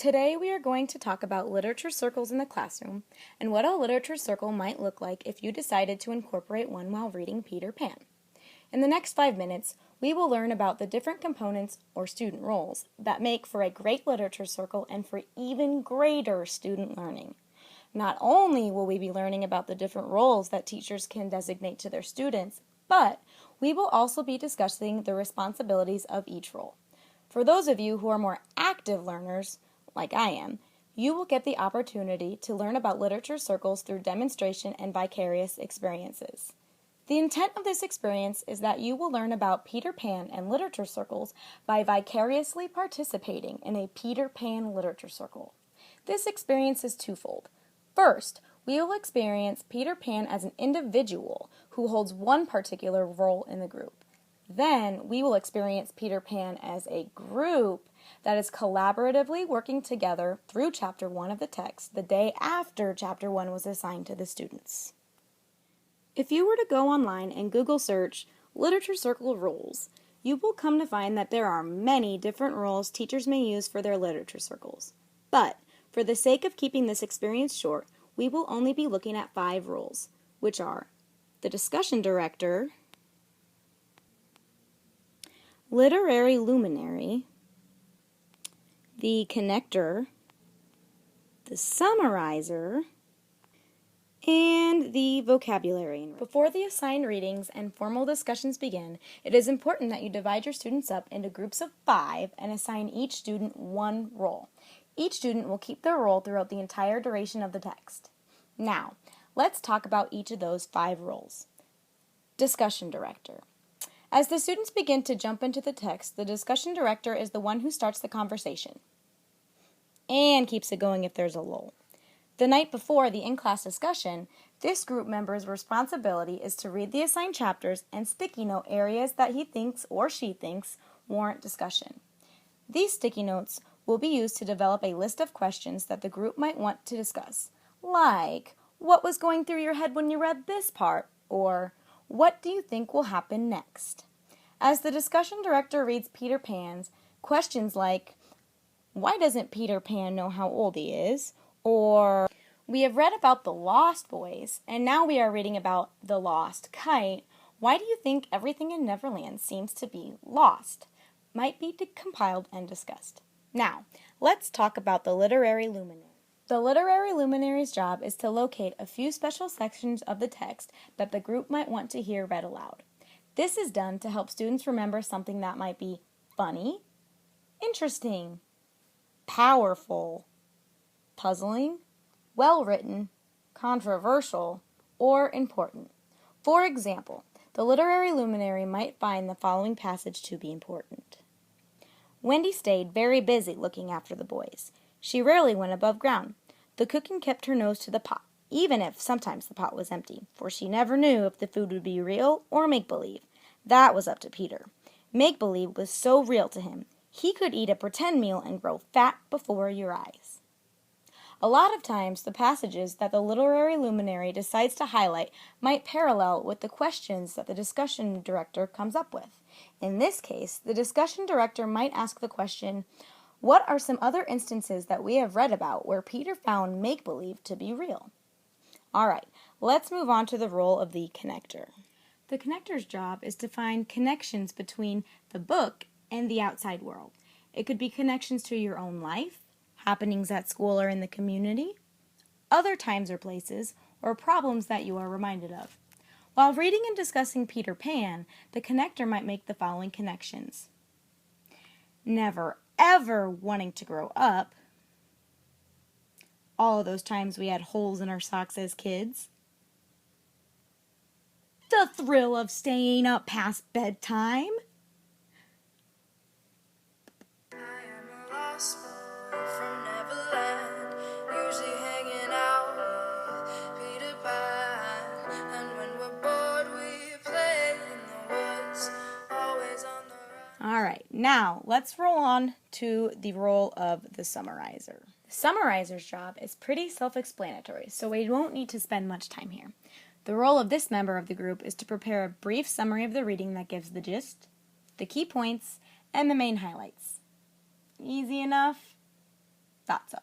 Today we are going to talk about literature circles in the classroom and what a literature circle might look like if you decided to incorporate one while reading Peter Pan. In the next 5 minutes, we will learn about the different components or student roles that make for a great literature circle and for even greater student learning. Not only will we be learning about the different roles that teachers can designate to their students, but we will also be discussing the responsibilities of each role. For those of you who are more active learners, like I am, you will get the opportunity to learn about literature circles through demonstration and vicarious experiences. The intent of this experience is that you will learn about Peter Pan and literature circles by vicariously participating in a Peter Pan literature circle. This experience is twofold. First, we will experience Peter Pan as an individual who holds one particular role in the group. Then, we will experience Peter Pan as a group that is collaboratively working together through Chapter 1 of the text the day after Chapter 1 was assigned to the students. If you were to go online and Google search literature circle roles, you will come to find that there are many different roles teachers may use for their literature circles. But, for the sake of keeping this experience short, we will only be looking at 5 roles, which are the discussion director, literary luminary, the connector, the summarizer, and the vocabulary. Before the assigned readings and formal discussions begin, it is important that you divide your students up into groups of 5 and assign each student one role. Each student will keep their role throughout the entire duration of the text. Now, let's talk about each of those 5 roles. Discussion director. As the students begin to jump into the text, the discussion director is the one who starts the conversation and keeps it going if there's a lull. The night before the in-class discussion, this group member's responsibility is to read the assigned chapters and sticky note areas that he thinks or she thinks warrant discussion. These sticky notes will be used to develop a list of questions that the group might want to discuss, like, what was going through your head when you read this part, or what do you think will happen next? As the discussion director reads Peter Pan's, questions like, why doesn't Peter Pan know how old he is? Or, we have read about the Lost Boys, and now we are reading about the Lost Kite. Why do you think everything in Neverland seems to be lost? Might be compiled and discussed. Now, let's talk about the literary luminary. The literary luminary's job is to locate a few special sections of the text that the group might want to hear read aloud. This is done to help students remember something that might be funny, interesting, powerful, puzzling, well-written, controversial, or important. For example, the literary luminary might find the following passage to be important. Wendy stayed very busy looking after the boys. She rarely went above ground. The cooking kept her nose to the pot, even if sometimes the pot was empty, for she never knew if the food would be real or make-believe. That was up to Peter. Make-believe was so real to him, he could eat a pretend meal and grow fat before your eyes. A lot of times, the passages that the literary luminary decides to highlight might parallel with the questions that the discussion director comes up with. In this case, the discussion director might ask the question, what are some other instances that we have read about where Peter found make-believe to be real? Alright, let's move on to the role of the connector. The connector's job is to find connections between the book and the outside world. It could be connections to your own life, happenings at school or in the community, other times or places, or problems that you are reminded of. While reading and discussing Peter Pan, the connector might make the following connections. Never ever wanting to grow up. All of those times we had holes in our socks as kids. The thrill of staying up past bedtime. I am a lost boy from Neverland, usually hanging out with Peter Pan. And when we're bored, we play in the woods, always on the run. Alright, now let's roll on to the role of the summarizer. The summarizer's job is pretty self-explanatory, so we won't need to spend much time here. The role of this member of the group is to prepare a brief summary of the reading that gives the gist, the key points, and the main highlights. Easy enough? Thought so.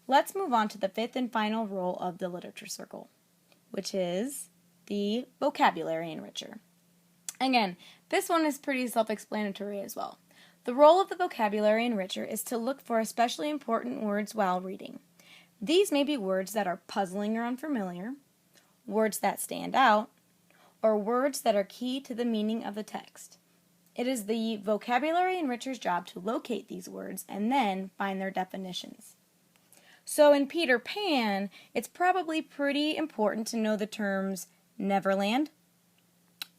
Let's move on to the fifth and final role of the literature circle, which is the vocabulary enricher. Again, this one is pretty self-explanatory as well. The role of the vocabulary enricher is to look for especially important words while reading. These may be words that are puzzling or unfamiliar, words that stand out, or words that are key to the meaning of the text. It is the vocabulary enricher's job to locate these words and then find their definitions. So in Peter Pan, it's probably pretty important to know the terms Neverland,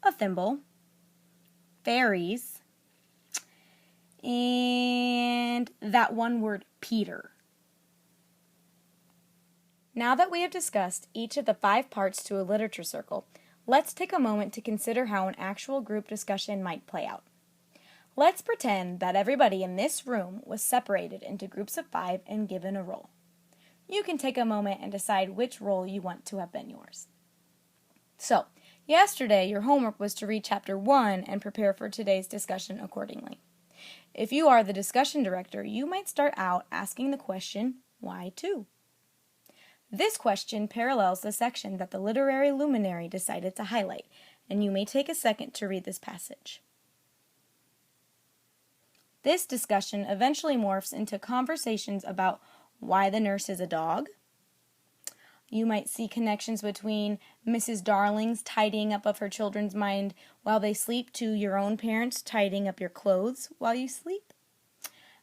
a thimble, fairies, and that one word, Peter. Now that we have discussed each of the 5 parts to a literature circle, let's take a moment to consider how an actual group discussion might play out. Let's pretend that everybody in this room was separated into groups of 5 and given a role. You can take a moment and decide which role you want to have been yours. So, yesterday your homework was to read chapter 1 and prepare for today's discussion accordingly. If you are the discussion director, you might start out asking the question, why 2? This question parallels the section that the literary luminary decided to highlight, and you may take a second to read this passage. This discussion eventually morphs into conversations about why the nurse is a dog. You might see connections between Mrs. Darling's tidying up of her children's mind while they sleep to your own parents tidying up your clothes while you sleep.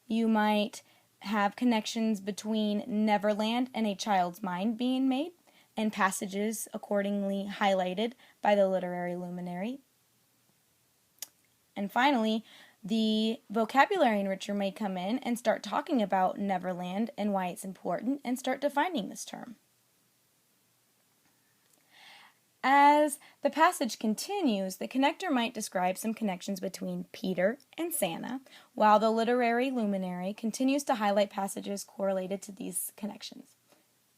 You might have connections between Neverland and a child's mind being made, and passages accordingly highlighted by the literary luminary. And finally, the vocabulary enricher may come in and start talking about Neverland and why it's important and start defining this term. As the passage continues, the connector might describe some connections between Peter and Santa, while the literary luminary continues to highlight passages correlated to these connections.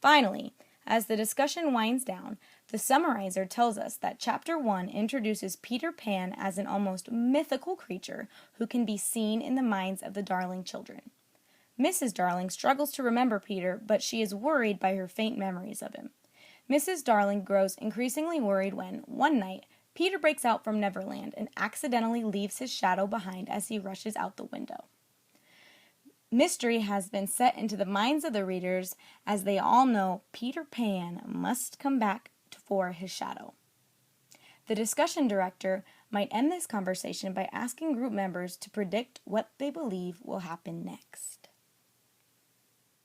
Finally, as the discussion winds down, the summarizer tells us that Chapter 1 introduces Peter Pan as an almost mythical creature who can be seen in the minds of the Darling children. Mrs. Darling struggles to remember Peter, but she is worried by her faint memories of him. Mrs. Darling grows increasingly worried when, one night, Peter breaks out from Neverland and accidentally leaves his shadow behind as he rushes out the window. Mystery has been set into the minds of the readers as they all know Peter Pan must come back for his shadow. The discussion director might end this conversation by asking group members to predict what they believe will happen next.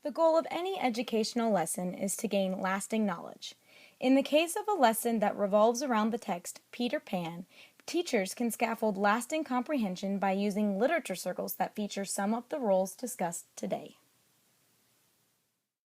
The goal of any educational lesson is to gain lasting knowledge. In the case of a lesson that revolves around the text Peter Pan, teachers can scaffold lasting comprehension by using literature circles that feature some of the roles discussed today.